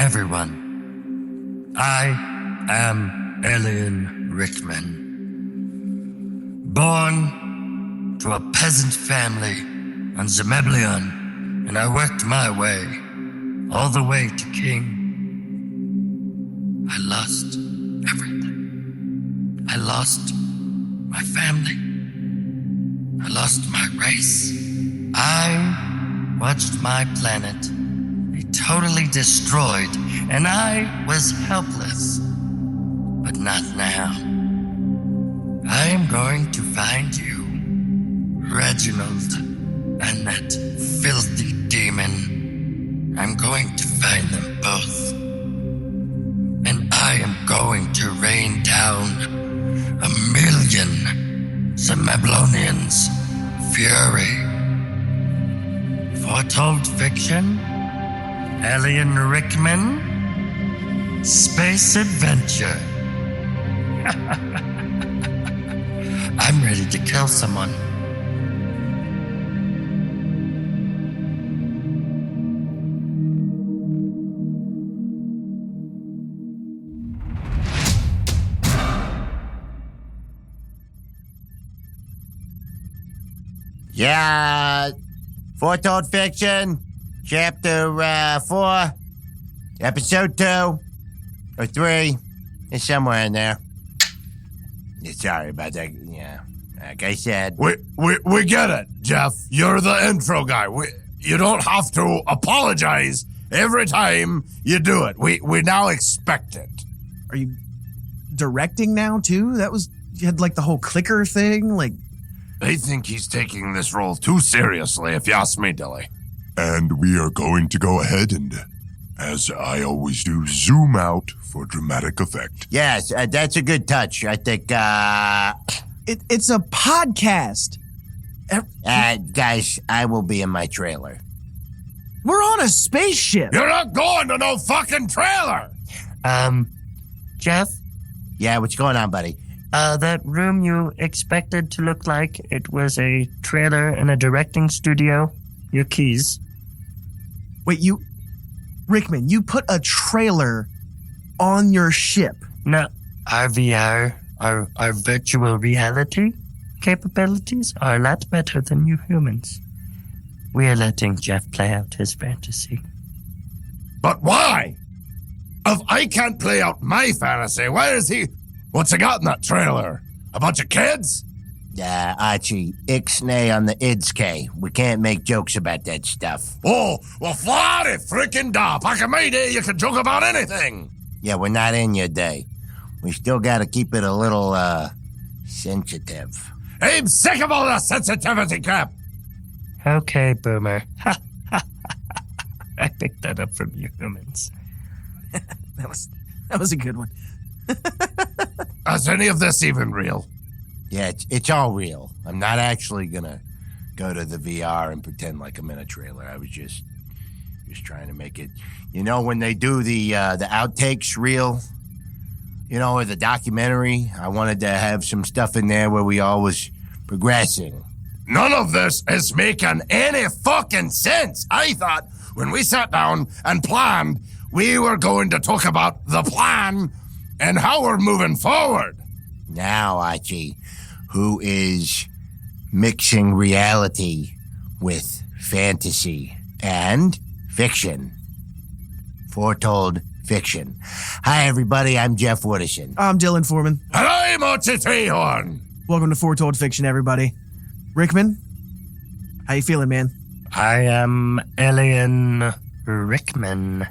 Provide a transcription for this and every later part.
everyone. I am Alien Rickman. Born to a peasant family on Zemeblion, and I worked my way all the way to king. I lost everything. I lost my family. I lost my race. I watched my planet be totally destroyed, and I was helpless. But not now. I am going to find you, Reginald, and that filthy demon. I'm going to find them both. And I am going to rain down 1,000,000 Zemeblonians' fury. Foretold fiction? Alien Rickman? Space adventure. I'm ready to kill someone. Yeah, Foretold Fiction, Chapter 4, Episode 2, or 3, it's somewhere in there. Sorry about that, yeah, like I said. We get it, Jeff. You're the intro guy. You don't have to apologize every time you do it. We now expect it. Are you directing now, too? You had, like, the whole clicker thing, like... I think he's taking this role too seriously, if you ask me, Dilly. And we are going to go ahead and, as I always do, zoom out for dramatic effect. Yes, that's a good touch. I think, It's a podcast. Guys, I will be in my trailer. We're on a spaceship. You're not going to no fucking trailer! Jeff? Yeah, what's going on, buddy? That room you expected to look like it was a trailer in a directing studio. Your keys. Wait, Rickman, you put a trailer on your ship. No, our VR, our virtual reality capabilities are a lot better than you humans. We are letting Jeff play out his fantasy. But why? If I can't play out my fantasy, why is he... What's he got in that trailer? A bunch of kids? Archie, ixnay on the idsk. We can't make jokes about that stuff. Oh, well, fly freaking da. Back in my day, you could joke about anything. Yeah, we're not in your day. We still gotta keep it a little, sensitive. I'm sick of all the sensitivity crap. Okay, Boomer. I picked that up from you humans. That was a good one. Is any of this even real? Yeah, it's all real. I'm not actually gonna go to the VR and pretend like I'm in a trailer. I was just trying to make it. You know, when they do the outtakes reel, you know, or the documentary, I wanted to have some stuff in there where we all was progressing. None of this is making any fucking sense. I thought when we sat down and planned, we were going to talk about the plan and how we're moving forward. Now, Archie, who is mixing reality with fantasy and fiction. Foretold Fiction. Hi, everybody. I'm Jeff Wooderson. I'm Dylan Foreman. And I'm Archie Treehorn. Welcome to Foretold Fiction, everybody. Rickman, how you feeling, man? I am Alien Rickman,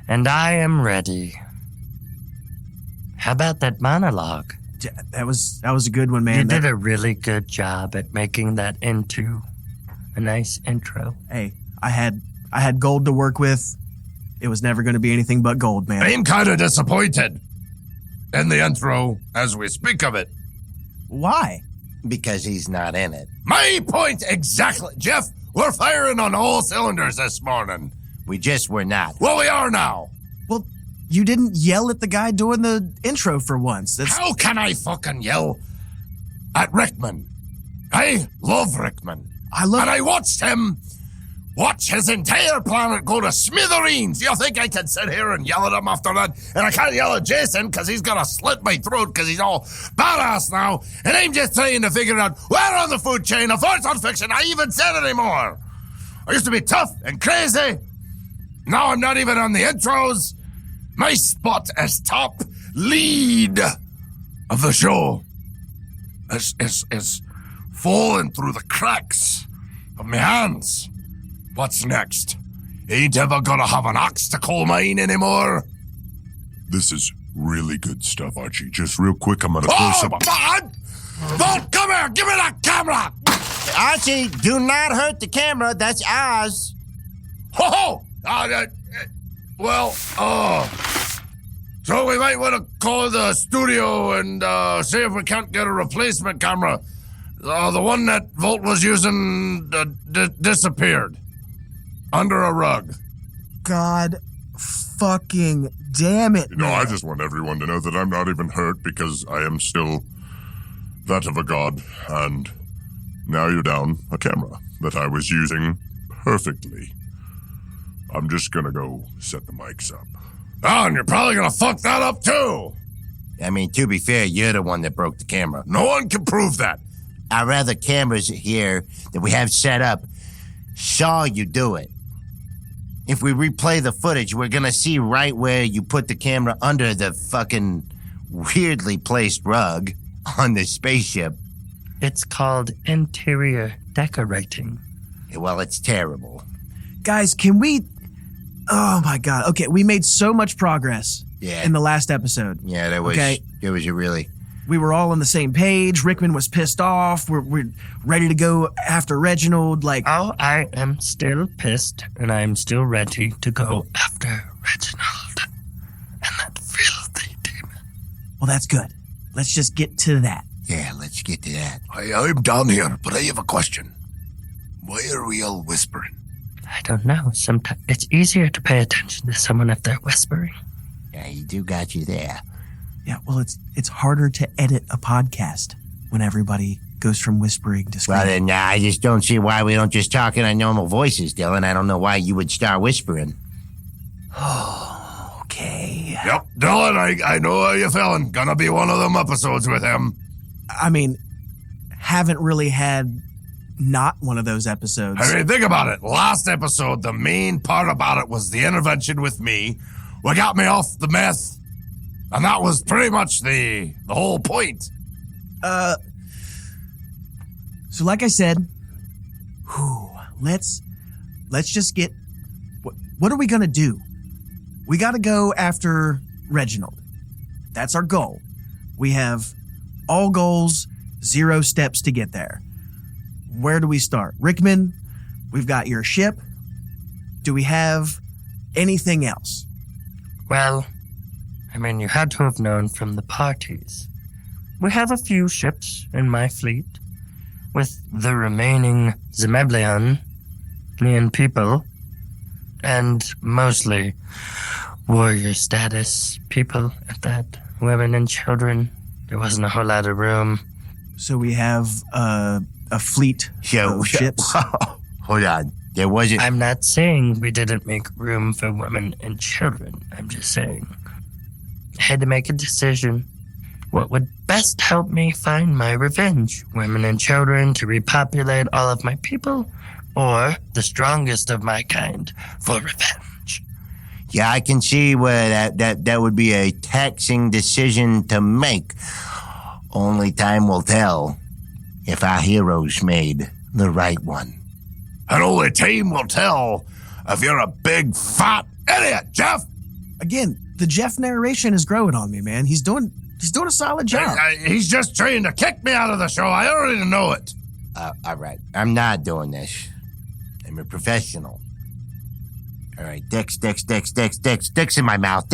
and I am ready. How about that monologue? That was a good one, man. You did a really good job at making that into a nice intro. Hey, I had gold to work with. It was never going to be anything but gold, man. I'm kind of disappointed in the intro as we speak of it. Why? Because he's not in it. My point exactly. Jeff, we're firing on all cylinders this morning. We just were not. Well, we are now. Well, you didn't yell at the guy doing the intro for once. How can I fucking yell at Rickman? I love Rickman. And I watched him watch his entire planet go to smithereens. You think I can sit here and yell at him after that? And I can't yell at Jason because he's gonna slit my throat because he's all badass now. And I'm just trying to figure out where on the food chain of arts on fiction I even said anymore. I used to be tough and crazy. Now I'm not even on the intros. My spot as top lead of the show is falling through the cracks of my hands. What's next? Ain't ever gonna have an axe to coal mine anymore. This is really good stuff, Archie. Just real quick, I'm gonna throw some... man! Don't come here! Give me that camera! Archie, do not hurt the camera. That's ours. Ho ho! So we might want to call the studio and see if we can't get a replacement camera. The one that Volt was using disappeared under a rug. God fucking damn it. No, I just want everyone to know that I'm not even hurt because I am still that of a god. And now you're down a camera that I was using perfectly. I'm just gonna go set the mics up. Oh, and you're probably gonna fuck that up too. I mean, to be fair, you're the one that broke the camera. No one can prove that. Our other cameras here that we have set up saw you do it. If we replay the footage, we're gonna see right where you put the camera under the fucking weirdly placed rug on the spaceship. It's called interior decorating. Well, it's terrible. Guys, can we... Oh my God. Okay, we made so much progress in the last episode. Yeah, there was a really... We were all on the same page. Rickman was pissed off. We're ready to go after Reginald. Oh, I am still pissed, and I am still ready to go after Reginald and that filthy demon. Well, that's good. Let's just get to that. Yeah, let's get to that. I'm down here, but I have a question. Why are we all whispering? I don't know. Sometimes it's easier to pay attention to someone if they're whispering. Yeah, you do got you there. Yeah, well, it's harder to edit a podcast when everybody goes from whispering to screaming. Well, then I just don't see why we don't just talk in our normal voices, Dylan. I don't know why you would start whispering. Oh, okay. Yep, Dylan, I know how you're feeling. Gonna be one of them episodes with him. I mean, haven't really had not one of those episodes. I mean, think about it. Last episode, the main part about it was the intervention with me. What got me off the meth. And that was pretty much the whole point. So like I said, let's just get... What are we going to do? We got to go after Reginald. That's our goal. We have all goals, 0 steps to get there. Where do we start? Rickman, we've got your ship. Do we have anything else? Well, I mean, you had to have known from the parties. We have a few ships in my fleet, with the remaining Zemeblian people, and mostly warrior status people at that. Women and children. There wasn't a whole lot of room. So we have a fleet of ships. Hold on. There wasn't... I'm not saying we didn't make room for women and children. I'm just saying I had to make a decision. What would best help me find my revenge? Women and children to repopulate all of my people, or the strongest of my kind for revenge? Yeah, I can see where that would be a taxing decision to make. Only time will tell if our heroes made the right one. And only time will tell if you're a big, fat idiot, Jeff! Again, the Jeff narration is growing on me, man. He's doing a solid job. He's just trying to kick me out of the show. I already know it. All right. I'm not doing this. I'm a professional. All right, dicks in my mouth,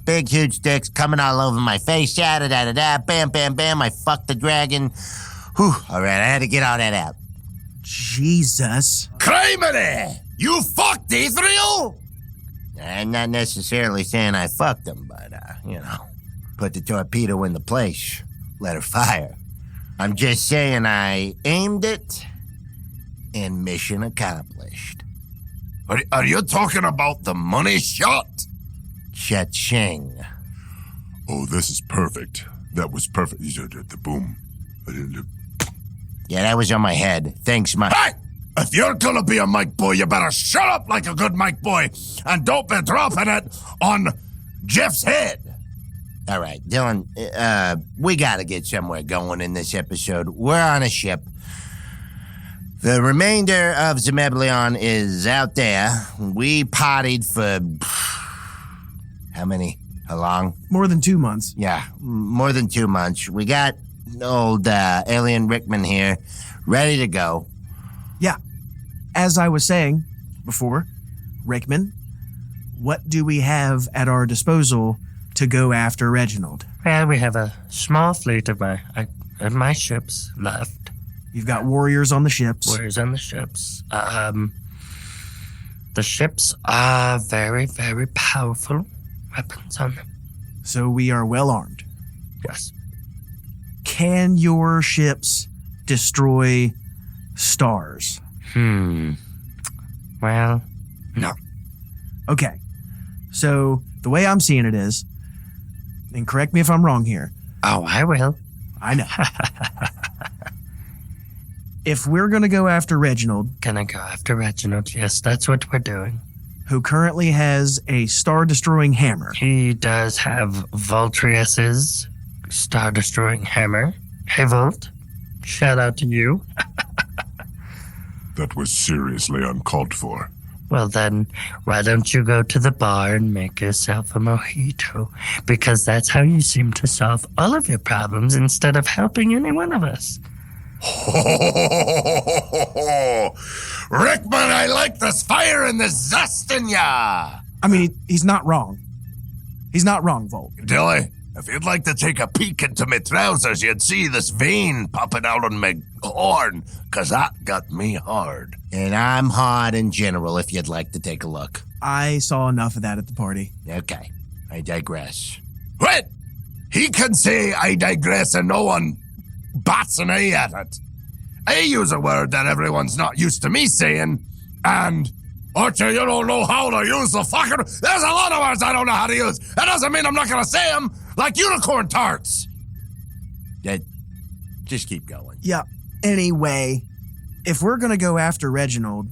big, huge dicks coming all over my face, da-da-da-da-da, bam, bam, bam, I fucked the dragon. Whew, all right, I had to get all that out. Jesus. Criminy! You fucked Ethereal? I'm not necessarily saying I fucked him, but, put the torpedo in the place, let her fire. I'm just saying I aimed it, and mission accomplished. Are you talking about the money shot? Cha-ching. Oh, this is perfect. That was perfect. The boom. Yeah, that was on my head. Thanks, Mike. Hey! If you're gonna be a Mike boy, you better shut up like a good Mike boy and don't be dropping it on Jeff's head. All right, Dylan, we gotta get somewhere going in this episode. We're on a ship. The remainder of Zemeblion is out there. We partied for... how many? How long? More than 2 months. Yeah, more than 2 months. We got old alien Rickman here, ready to go. Yeah. As I was saying before, Rickman, what do we have at our disposal to go after Reginald? Well, we have a small fleet of my ships left. You've got warriors on the ships. Warriors on the ships. The ships are very, very powerful weapons on them. So we are well armed. Yes. Can your ships destroy stars? Well, no. Okay. So the way I'm seeing it is, and correct me if I'm wrong here. Oh, I will. I know. If we're going to go after Reginald, Gonna go after Reginald. Yes, that's what we're doing. who currently has a star-destroying hammer. He does have Voltrius's star-destroying hammer. Hey, Volt. Shout out to you. That was seriously uncalled for. Well, then, why don't you go to the bar and make yourself a mojito? Because that's how you seem to solve all of your problems instead of helping any one of us. Rickman, I like this fire and this zest in ya! I mean, he's not wrong. He's not wrong, Volt. Dilly, if you'd like to take a peek into my trousers, you'd see this vein popping out on my horn, 'cause that got me hard. And I'm hard in general if you'd like to take a look. I saw enough of that at the party. Okay, I digress. What? He can say I digress and no one bats an eye at it. I use a word that everyone's not used to me saying, and Archie, you don't know how to use the fucking... There's a lot of words I don't know how to use. That doesn't mean I'm not going to say them, like unicorn tarts. Just keep going. Yeah. Anyway, if we're going to go after Reginald,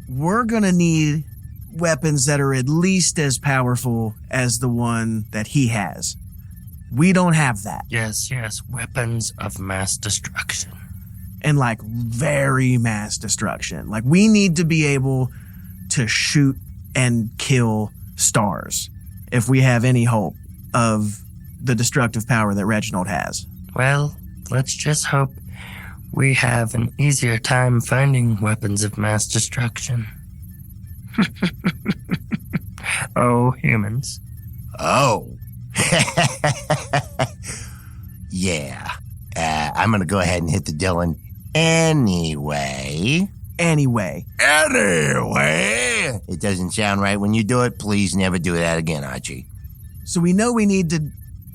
we're going to need weapons that are at least as powerful as the one that he has. We don't have that. Yes, weapons of mass destruction. And like very mass destruction. Like we need to be able to shoot and kill stars if we have any hope of the destructive power that Reginald has. Well, let's just hope we have an easier time finding weapons of mass destruction. Oh, humans. Oh. Yeah. I'm going to go ahead and hit the Dylan anyway. Anyway. Anyway. It doesn't sound right when you do it. Please never do that again, Archie. So we know we need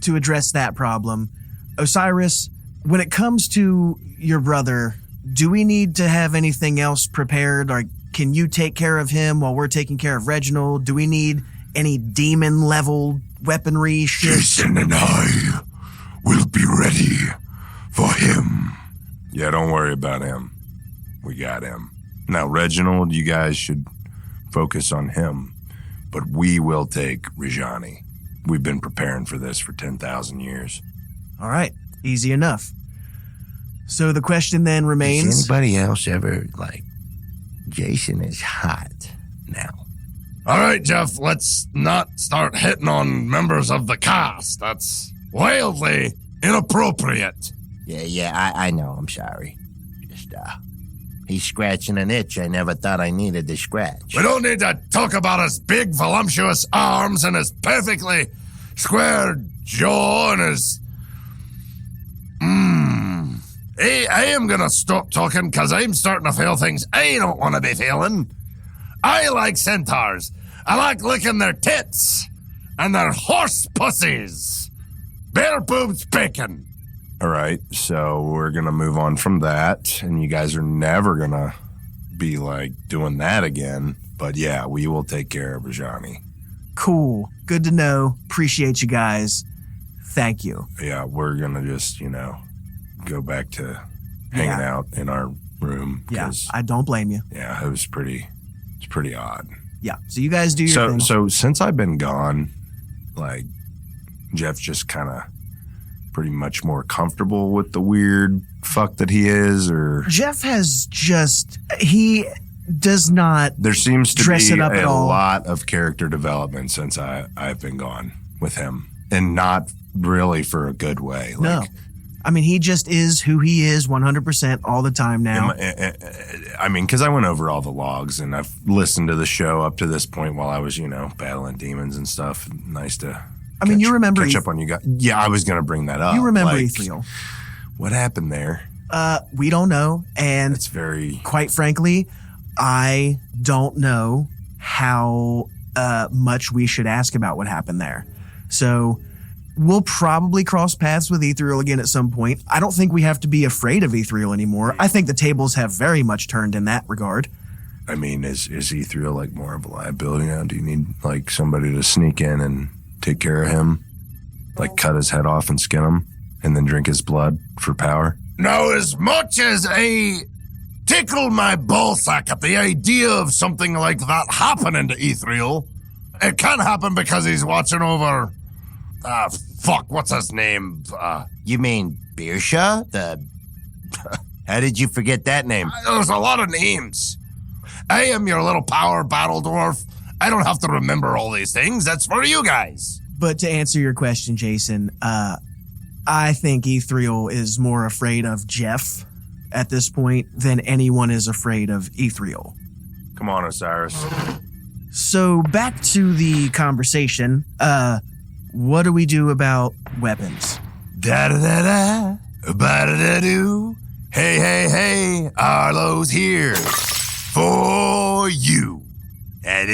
to address that problem. Osiris, when it comes to your brother, do we need to have anything else prepared? Or can you take care of him while we're taking care of Reginald? Do we need any demon-level weaponry? Jason and I will be ready for him. Yeah, don't worry about him. We got him. Now, Reginald, you guys should focus on him. But we will take Rajani. We've been preparing for this for 10,000 years. All right, easy enough. So the question then remains... Has anybody else ever, Jason is hot now. All right, Jeff, let's not start hitting on members of the cast. That's wildly inappropriate. Yeah, I know, I'm sorry. Just, he's scratching an itch I never thought I needed to scratch. We don't need to talk about his big, voluptuous arms and his perfectly square jaw and his... I am gonna stop talking because I'm starting to feel things I don't want to be feeling. I like centaurs. I like licking their tits and their horse pussies. Bare boobs bacon. All right, so we're gonna move on from that, and you guys are never gonna be like doing that again. But yeah, we will take care of Rajani. Cool. Good to know. Appreciate you guys. Thank you. Yeah, we're gonna just, go back to hanging out in our room. Yeah, 'cause, I don't blame you. yeah, it's pretty odd. Yeah, so you guys do your thing. So since I've been gone, like, Jeff's just kind of pretty much more comfortable with the weird fuck that he is, or Jeff he does not there seems to dress be it up a at all. lot of character development since I've been gone with him, and not really for a good way. No. I mean, he just is who he is 100% all the time now. I mean, because I went over all the logs and I've listened to the show up to this point while I was, battling demons and stuff. Nice to you remember catch up on you guys. Yeah, I was going to bring that up. You remember Like, Ethereal. What happened there? We don't know. And It's very... quite frankly, I don't know how much we should ask about what happened there. So we'll probably cross paths with Ethereal again at some point. I don't think we have to be afraid of Ethereal anymore. I think the tables have very much turned in that regard. I mean, is Ethereal like more of a liability now? Do you need like somebody to sneak in and take care of him? Like cut his head off and skin him and then drink his blood for power? Now, as much as I tickle my ballsack at the idea of something like that happening to Ethereal, it can happen because he's watching over... what's his name? You mean Birsha? How did you forget that name? There's a lot of names. I am your little power battle dwarf. I don't have to remember all these things. That's for you guys. But to answer your question, Jason, I think Ethereal is more afraid of Jeff at this point than anyone is afraid of Ethereal. Come on, Osiris. So back to the conversation. What do we do about weapons? Da-da-da-da, ba-da-da-doo. Hey, hey, hey, Arlo's here for you. You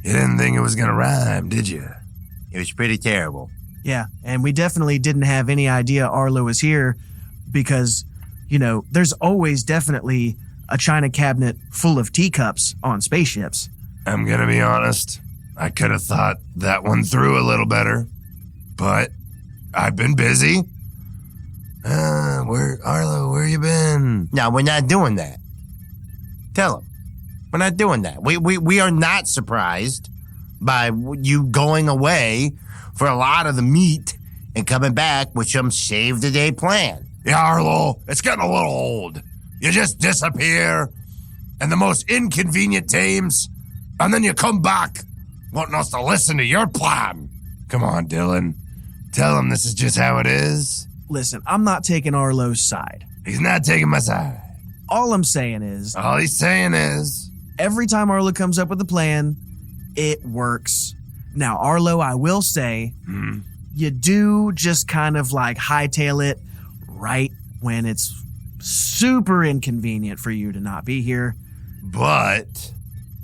didn't think it was gonna rhyme, did you? It was pretty terrible. Yeah, and we definitely didn't have any idea Arlo was here because, there's always definitely a china cabinet full of teacups on spaceships. I'm gonna be honest. I could have thought that one through a little better, but I've been busy. Arlo, where you been? No, we're not doing that. Tell him. We're not doing that. We are not surprised by you going away for a lot of the meat and coming back with some save-the-day plan. Yeah, Arlo, it's getting a little old. You just disappear, and the most inconvenient times, and then you come back wanting us to listen to your plan. Come on, Dylan. Tell him this is just how it is. Listen, I'm not taking Arlo's side. He's not taking my side. All I'm saying is, All he's saying is... every time Arlo comes up with a plan, it works. Now, Arlo, I will say, you do just kind of like hightail it right when it's super inconvenient for you to not be here. But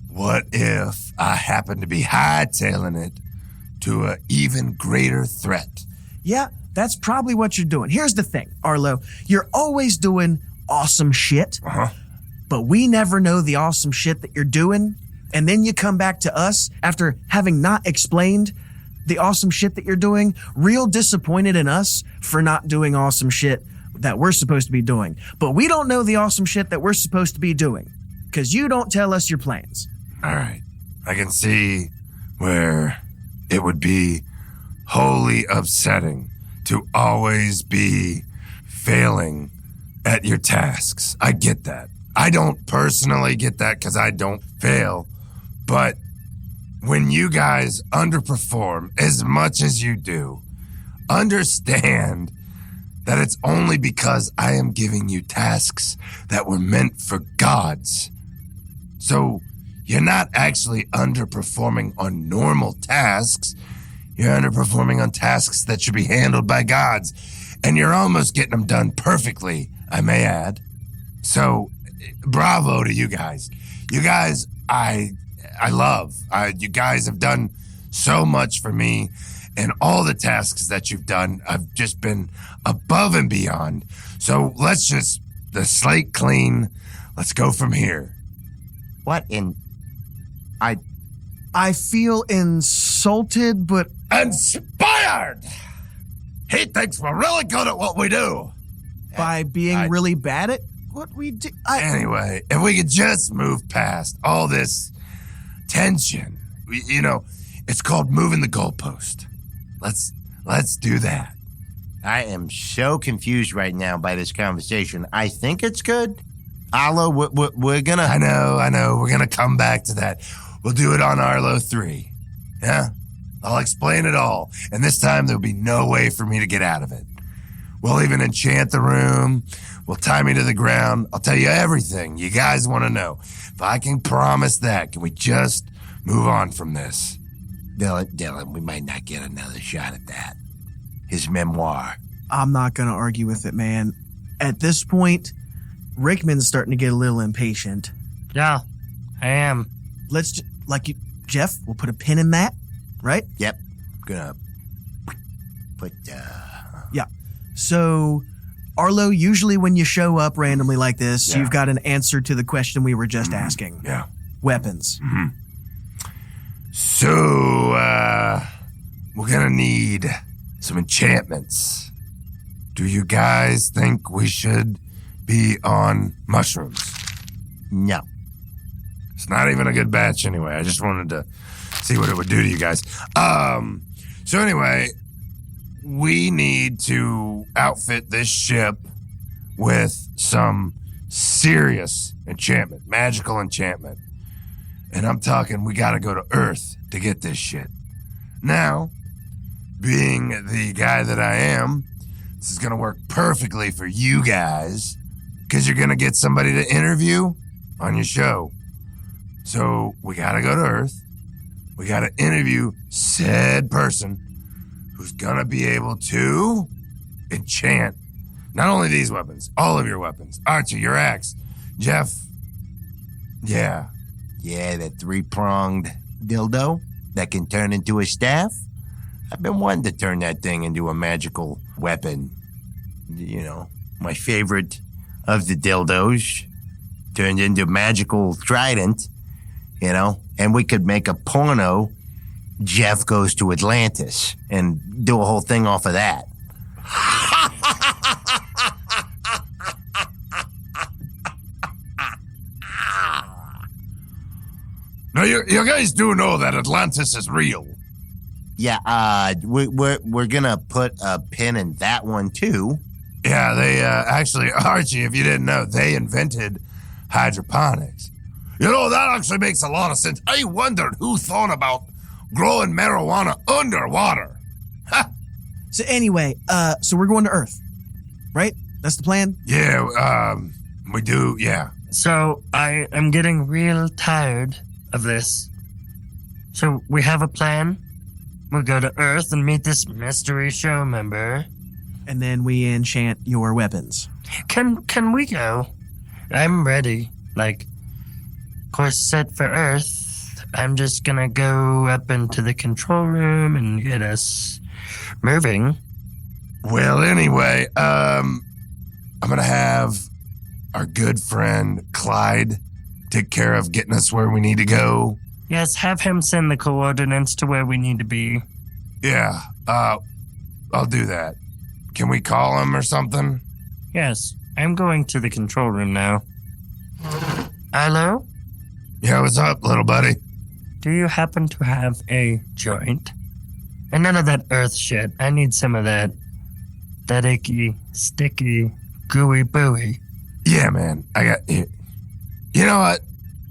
what if I happen to be hightailing it to an even greater threat? Yeah, that's probably what you're doing. Here's the thing, Arlo. You're always doing awesome shit, but we never know the awesome shit that you're doing. And then you come back to us after having not explained the awesome shit that you're doing, real disappointed in us for not doing awesome shit that we're supposed to be doing. But we don't know the awesome shit that we're supposed to be doing because you don't tell us your plans. All right. I can see where it would be wholly upsetting to always be failing at your tasks. I get that. I don't personally get that because I don't fail. But when you guys underperform as much as you do, understand that it's only because I am giving you tasks that were meant for gods. So you're not actually underperforming on normal tasks. You're underperforming on tasks that should be handled by gods. And you're almost getting them done perfectly, I may add. So, bravo to you guys. You guys, I love. You guys have done so much for me. And all the tasks that you've done, I've just been above and beyond. So let's just, the slate clean. Let's go from here. What in... I feel insulted, but Inspired! He thinks we're really good at what we do. by being really bad at what we do. Anyway, if we could just move past all this tension, it's called moving the goalpost. Let's do that. I am so confused right now by this conversation. I think it's good. Arlo, we're gonna... I know. We're gonna come back to that. We'll do it on Arlo 3. Yeah? I'll explain it all. And this time there'll be no way for me to get out of it. We'll even enchant the room. We'll tie me to the ground. I'll tell you everything you guys want to know. If I can promise that, can we just move on from this? Dylan, we might not get another shot at that. His memoir. I'm not going to argue with it, man. At this point, Rickman's starting to get a little impatient. Yeah, I am. Let's, Jeff, we'll put a pin in that, right? Yep. Gonna put, Yeah. So, Arlo, usually when you show up randomly like this, you've got an answer to the question we were just asking. Yeah. Weapons. So, we're gonna need some enchantments. Do you guys think we should be on mushrooms? no. It's not even a good batch anyway. I just wanted to see what it would do to you guys. So anyway, we need to outfit this ship with some serious enchantment, magical enchantment. And I'm talking we gotta go to Earth to get this shit. Now, being the guy that I am, this is gonna work perfectly for you guys because you're gonna get somebody to interview on your show. So we gotta go to Earth. We gotta interview said person who's gonna be able to enchant not only these weapons, all of your weapons. Archie, your axe. Jeff, yeah. Yeah, that 3-pronged dildo that can turn into a staff. I've been wanting to turn that thing into a magical weapon. My favorite of the dildos turned into magical trident, and we could make a porno. Jeff goes to Atlantis and do a whole thing off of that. Now, you guys do know that Atlantis is real. Yeah, we're gonna put a pin in that one too. Yeah, they actually, Archie, if you didn't know, they invented hydroponics. That actually makes a lot of sense. I wondered who thought about growing marijuana underwater. So anyway, so we're going to Earth, right? That's the plan? Yeah, we do, yeah. So I am getting real tired of this. So we have a plan. We'll go to Earth and meet this mystery show member. And then we enchant your weapons. Can we go? I'm ready. Course set for Earth. I'm just gonna go up into the control room and get us moving. Well, anyway, I'm gonna have our good friend Clyde take care of getting us where we need to go. Yes, have him send the coordinates to where we need to be. Yeah, I'll do that. Can we call him or something? Yes, I'm going to the control room now. Hello? Yeah, what's up, little buddy? Do you happen to have a joint? And none of that Earth shit. I need some of that icky, sticky, gooey booey. Yeah, man, I got it. You know what?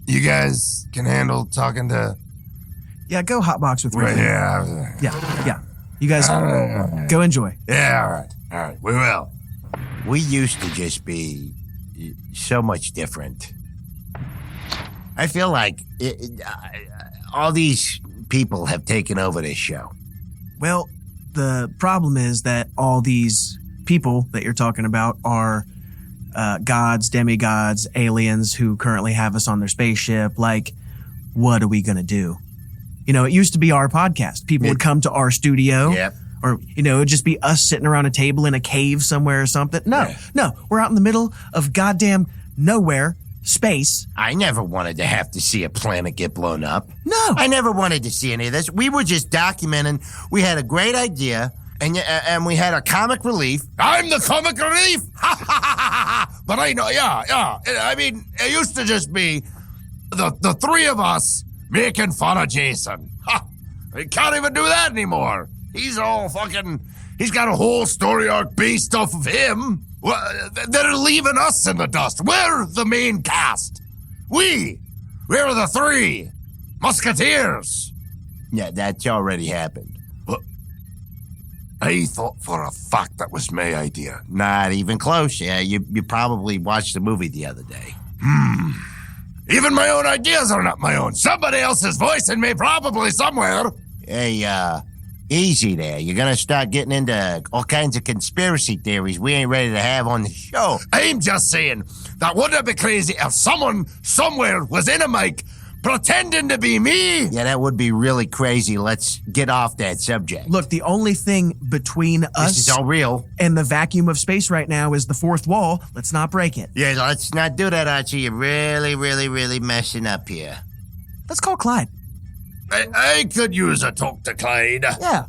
You guys can handle talking to... Yeah, go hotbox with Right, Rickman. yeah. You guys go enjoy. Yeah, all right, we will. We used to just be so much different. I feel like all these people have taken over this show. Well, the problem is that all these people that you're talking about are gods, demigods, aliens who currently have us on their spaceship. What are we going to do? It used to be our podcast. People would come to our studio. Yep. Or, it would just be us sitting around a table in a cave somewhere or something. No, we're out in the middle of goddamn nowhere, space. I never wanted to have to see a planet get blown up. No. I never wanted to see any of this. We were just documenting. We had a great idea, and we had a comic relief. I'm the comic relief? But I know, yeah. I mean, it used to just be the three of us making fun of Jason. We can't even do that anymore. He's all fucking... He's got a whole story arc based off of him. Well, they're leaving us in the dust. We're the main cast. We're the three Musketeers. Yeah, that's already happened. I thought for a fact that was my idea. Not even close. Yeah, you probably watched the movie the other day. Even my own ideas are not my own. Somebody else is voicing me probably somewhere. Hey, easy there. You're gonna start getting into all kinds of conspiracy theories we ain't ready to have on the show. I'm just saying that wouldn't it be crazy if someone somewhere was in a mic pretending to be me? Yeah, that would be really crazy. Let's get off that subject. Look, the only thing between this us is all real. and the vacuum of space right now is the fourth wall. Let's not break it. Yeah, let's not do that, Archie. You're really messing up here. Let's call Clyde. I could use a talk to Clyde. Yeah.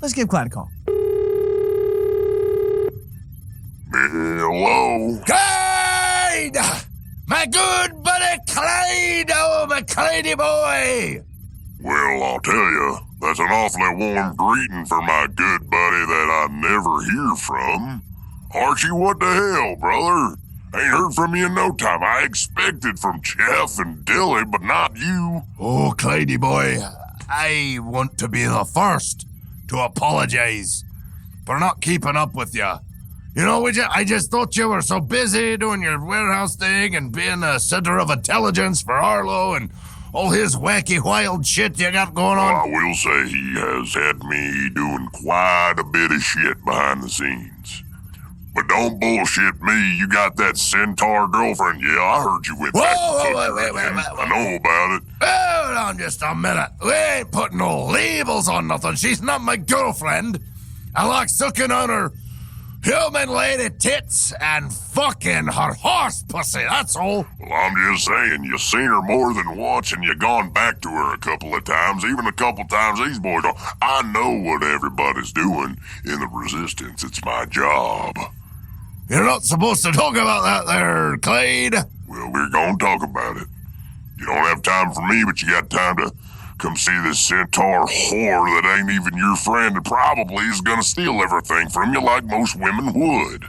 Let's give Clyde a call. Hello? Clyde! My good buddy Clyde! Oh, my Clydey boy! Well, I'll tell you, that's an awfully warm greeting for my good buddy that I never hear from. Archie, what the hell, brother? Ain't heard from you in no time. I expected from Jeff and Dilly, but not you. Oh, Clydey boy, I want to be the first to apologize for not keeping up with you. You know, I just thought you were so busy doing your warehouse thing and being a center of intelligence for Arlo and all his wacky, wild shit you got going on. I will say he has had me doing quite a bit of shit behind the scenes. But don't bullshit me. You got that centaur girlfriend. Yeah, I heard you went back to wait. I know about it. Hold on just a minute. We ain't putting no labels on nothing. She's not my girlfriend. I like sucking on her human lady tits and fucking her horse pussy, that's all. Well, I'm just saying, you seen her more than once and you gone back to her a couple of times, even a couple times these boys don't. I know what everybody's doing in the resistance. It's my job. You're not supposed to talk about that there, Clyde. Well, we're gonna talk about it. You don't have time for me, but you got time to come see this centaur whore that ain't even your friend and probably is gonna steal everything from you like most women would.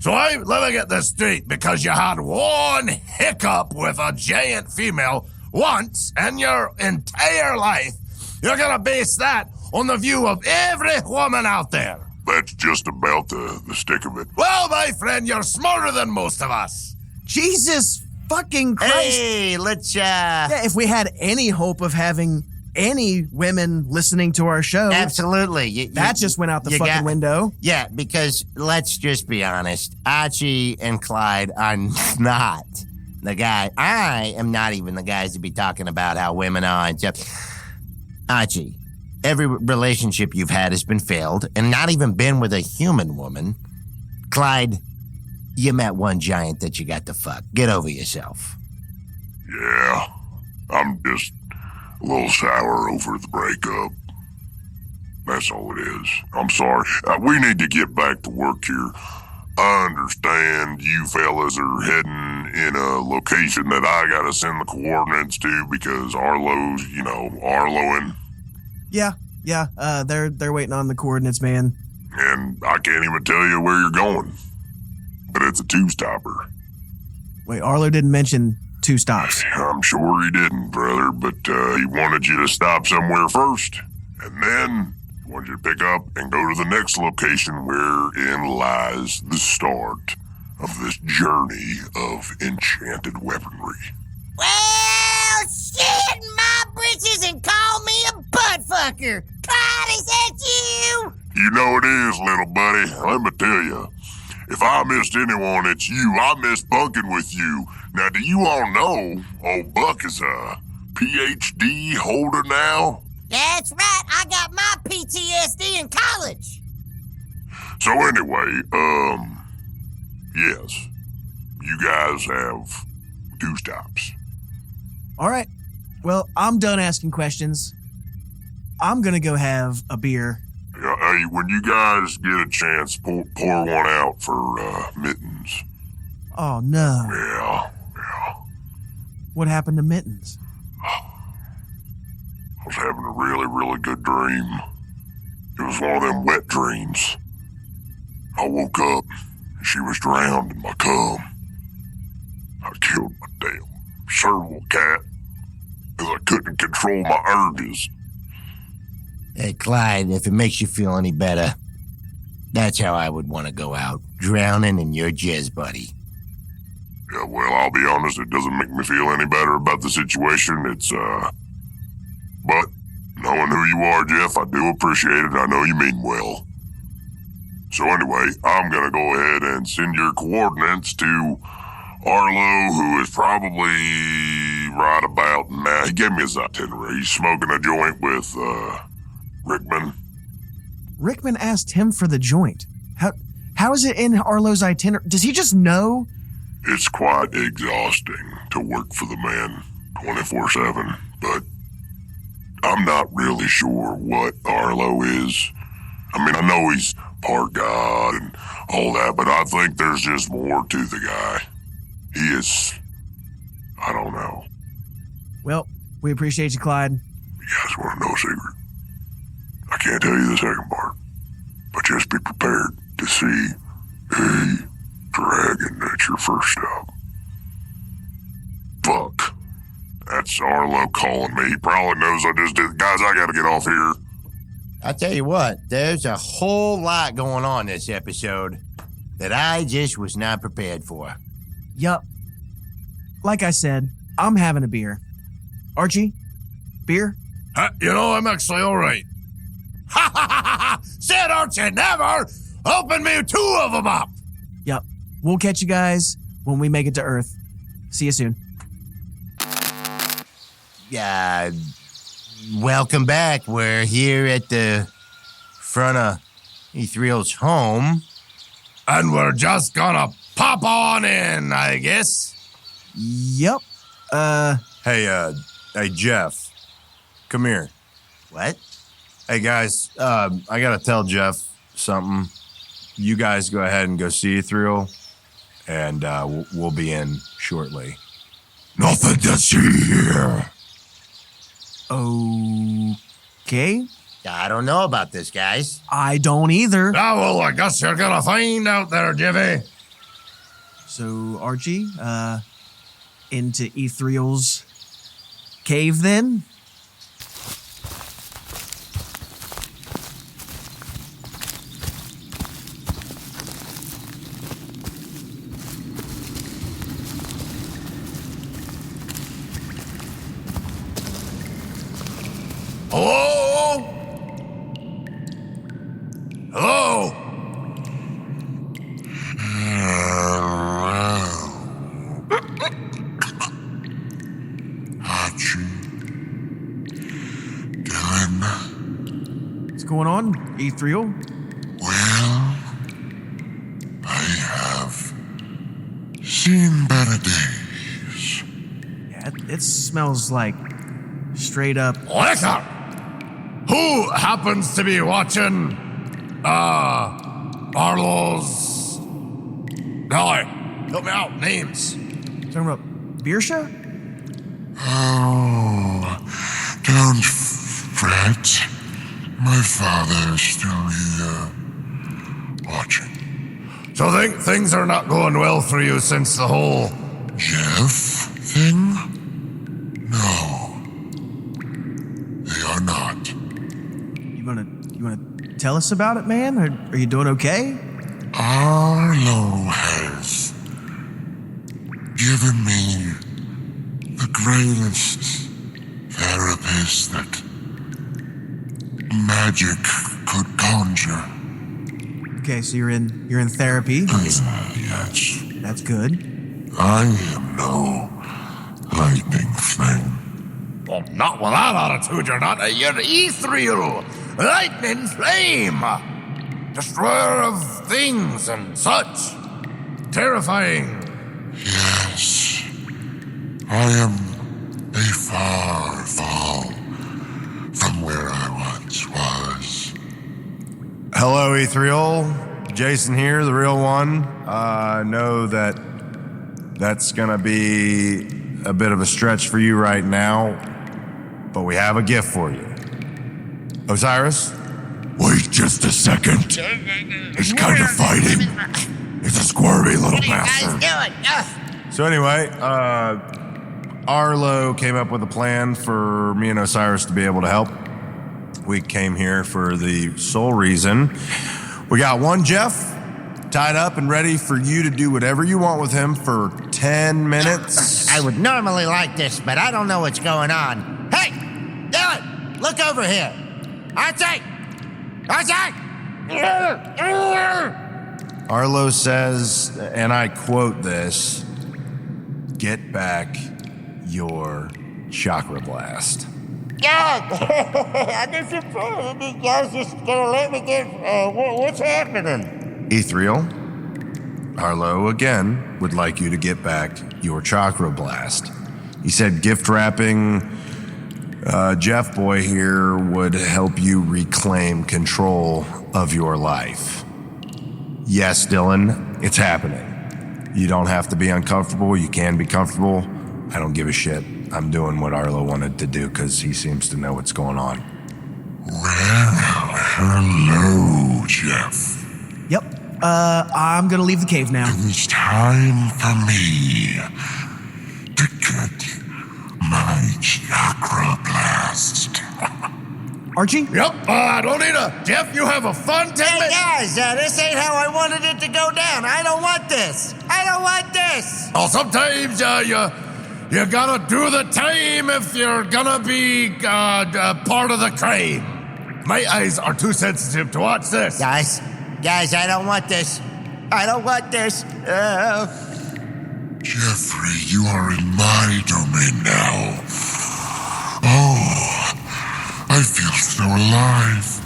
So let me get this straight, because you had one hiccup with a giant female once in your entire life, you're gonna base that on the view of every woman out there. That's just about the stick of it. Well, my friend, you're smarter than most of us. Jesus fucking Christ. Hey, let's, Yeah, if we had any hope of having any women listening to our show, absolutely. that just went out the fucking window. Yeah, because let's just be honest. Archie and Clyde are not the guy. I am not even the guys to be talking about how women are and stuff. Archie, every relationship you've had has been failed and not even been with a human woman. Clyde, you met one giant that you got to fuck. Get over yourself. Yeah, I'm just a little sour over the breakup. That's all it is. I'm sorry. We need to get back to work here. I understand you fellas are heading in a location that I gotta send the coordinates to because Arlo's, Arloing. Yeah. They're waiting on the coordinates, man. And I can't even tell you where you're going. But it's a two-stopper. Wait, Arlo didn't mention 2 stops. I'm sure he didn't, brother, but he wanted you to stop somewhere first. And then he wanted you to pick up and go to the next location wherein lies the start of this journey of enchanted weaponry. Well, shit my britches and call me a butt fucker. Clyde, is that you? You know it is, little buddy. Let me tell you. If I missed anyone, it's you. I miss bunking with you. Now, do you all know old Buck is a PhD holder now? That's right. I got my PTSD in college. So anyway, yes. You guys have 2 stops. All right. Well, I'm done asking questions. I'm going to go have a beer. Yeah, hey, when you guys get a chance, pour one out for Mittens. Oh, no. Yeah. What happened to Mittens? I was having a really, really good dream. It was one of them wet dreams. I woke up and she was drowned in my cum. I killed my damn serval cat because I couldn't control my urges. Hey, Clyde, if it makes you feel any better, that's how I would want to go out, drowning in your jizz, buddy. Yeah, well, I'll be honest, it doesn't make me feel any better about the situation. But knowing who you are, Jeff, I do appreciate it. I know you mean well. So anyway, I'm gonna go ahead and send your coordinates to Arlo, who is probably right about now. He gave me his itinerary. He's smoking a joint with, Rickman. Rickman asked him for the joint. How is it in Arlo's itinerary? Does he just know? It's quite exhausting to work for the man 24/7, but I'm not really sure what Arlo is. I mean, I know he's part God and all that, but I think there's just more to the guy. He is, I don't know. Well, we appreciate you, Clyde. You guys want to know a secret? I can't tell you the second part, but just be prepared to see a dragon at your first stop. Fuck. That's Arlo calling me. He probably knows I just did. Guys, I gotta get off here. I'll tell you what, there's a whole lot going on this episode that I just was not prepared for. Yup. Like I said, I'm having a beer. Archie, beer? I'm actually all right. Ha ha ha ha! Said Archie never! Open me 2 of them up! Yup. We'll catch you guys when we make it to Earth. See you soon. Welcome back. We're here at the front of Ethriel's home. And we're just gonna pop on in, I guess. Yup. Hey, Jeff. Come here. What? Hey, guys, I gotta tell Jeff something. You guys go ahead and go see Ethriel, and we'll be in shortly. Nothing to see here. Okay. I don't know about this, guys. I don't either. Ah, well, I guess you're gonna find out there, Jeffy. So, Archie, into Ethriel's cave then? Hello? Hello? Archie. Dylan. What's going on, Ethriel? Well, I have seen better days. Yeah, it smells like straight up. Liquor! Who happens to be watching, Arlo's... Golly, help me out, names. Talking about Beersha? Oh, don't fret. My father is still here, watching. So things are not going well for you since the whole... Jeff thing? No. They are not. You wanna tell us about it, man? Are you doing okay? Arlo has given me the greatest therapist that magic could conjure. Okay, so you're in therapy. Yes. That's good. I am no lightning flame. Well, not with that attitude, you're not. You're Ethriel, lightning flame, destroyer of things and such. Terrifying. Yes. I am a far fall from where I once was. Hello, Ethereal. Jason here, the real one. I know that that's gonna be a bit of a stretch for you right now, but we have a gift for you. Osiris? Wait just a second. He's kind of fighting. He's a squirmy little bastard. So anyway, Arlo came up with a plan for me and Osiris to be able to help. We came here for the sole reason. We got one Jeff tied up and ready for you to do whatever you want with him for 10 minutes. I would normally like this, but I don't know what's going on. Hey! Dylan! Look over here! Archie! Archie! Arlo says, and I quote this, "Get back your chakra blast." God! I disappointed. You guys just gonna let me get... what's happening? Ethereal, Arlo again would like you to get back your chakra blast. He said gift wrapping Jeff Boy here would help you reclaim control of your life. Yes, Dylan, it's happening. You don't have to be uncomfortable. You can be comfortable. I don't give a shit. I'm doing what Arlo wanted to do because he seems to know what's going on. Well, hello, Jeff. Yep. I'm gonna leave the cave now. It's time for me to get my chakra blast. Archie? Yep, don't need a... Jeff, you have a fun 10 Hey minutes. guys, this ain't how I wanted it to go down. I don't want this. I don't want this. Oh, sometimes you gotta do the time if you're gonna be part of the crowd. My eyes are too sensitive to watch this. Guys, I don't want this. I don't want this. Jeffrey, you are in my domain now. Oh, I feel so alive,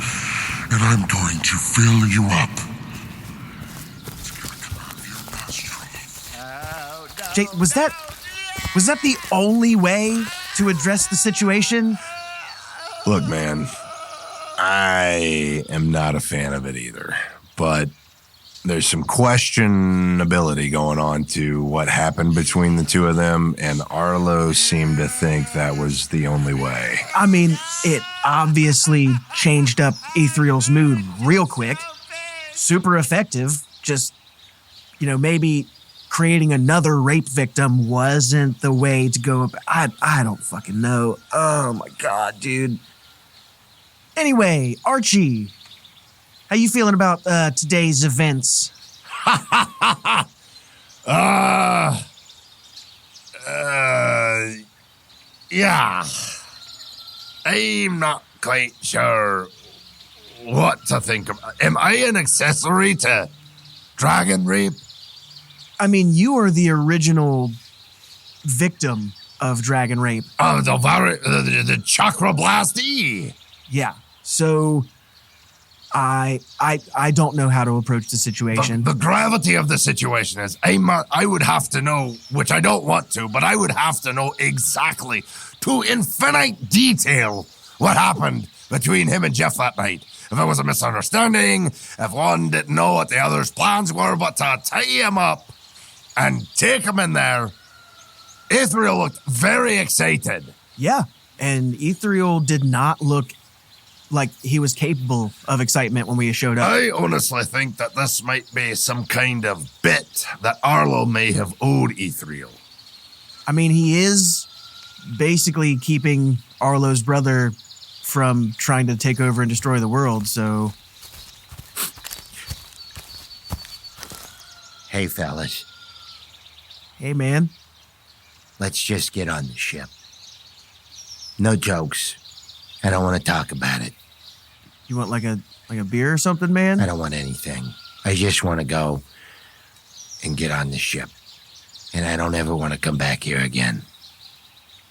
and I'm going to fill you up. It's gonna come out of your nostrils. Jake, was that the only way to address the situation? Look, man, I am not a fan of it either, but there's some questionability going on to what happened between the two of them, and Arlo seemed to think that was the only way. I mean, it obviously changed up Ethereal's mood real quick. Super effective. Just, maybe creating another rape victim wasn't the way to go. I don't fucking know. Oh my God, dude. Anyway, Archie, how you feeling about today's events? Yeah. I'm not quite sure what to think of. Am I an accessory to dragon rape? I mean, you are the original victim of dragon rape. Oh, the chakra blasty. Yeah. So I don't know how to approach the situation. The gravity of the situation is I would have to know, which I don't want to, but I would have to know exactly, to infinite detail, what happened between him and Jeff that night. If it was a misunderstanding, if one didn't know what the other's plans were, but to tie him up and take him in there, Ethereal looked very excited. Yeah. And Ethereal did not look like he was capable of excitement when we showed up. I honestly think that this might be some kind of bit that Arlo may have owed Ethereal. I mean, he is basically keeping Arlo's brother from trying to take over and destroy the world, so... Hey, fellas, Hey, man. let's just get on the ship. No jokes. I don't want to talk about it. You want like a beer or something, man? I don't want anything. I just want to go and get on the ship. And I don't ever want to come back here again.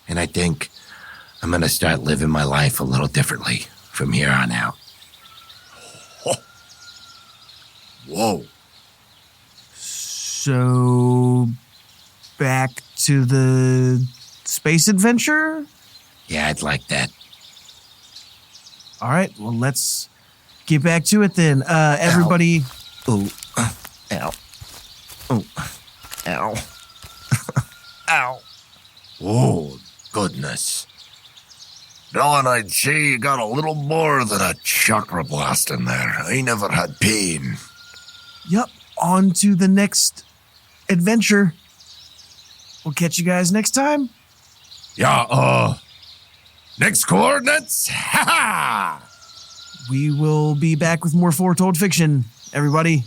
And I think I'm going to start living my life a little differently from here on out. Whoa. So, back to the space adventure? Yeah, I'd like that. All right, well, let's get back to it then. Everybody. Oh, ow. Oh, ow. Ow. Oh, goodness. Dylan, I'd say you got a little more than a chakra blast in there. I never had pain. Yep, on to the next adventure. We'll catch you guys next time. Yeah, next coordinates? Ha ha! We will be back with more Foretold Fiction, everybody.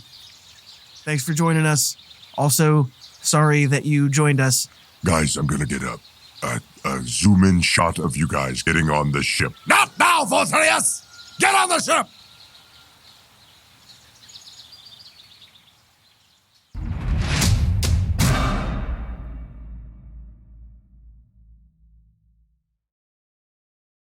Thanks for joining us. Also, sorry that you joined us. Guys, I'm gonna get a zoom in shot of you guys getting on the ship. Not now, Volterius! Get on the ship!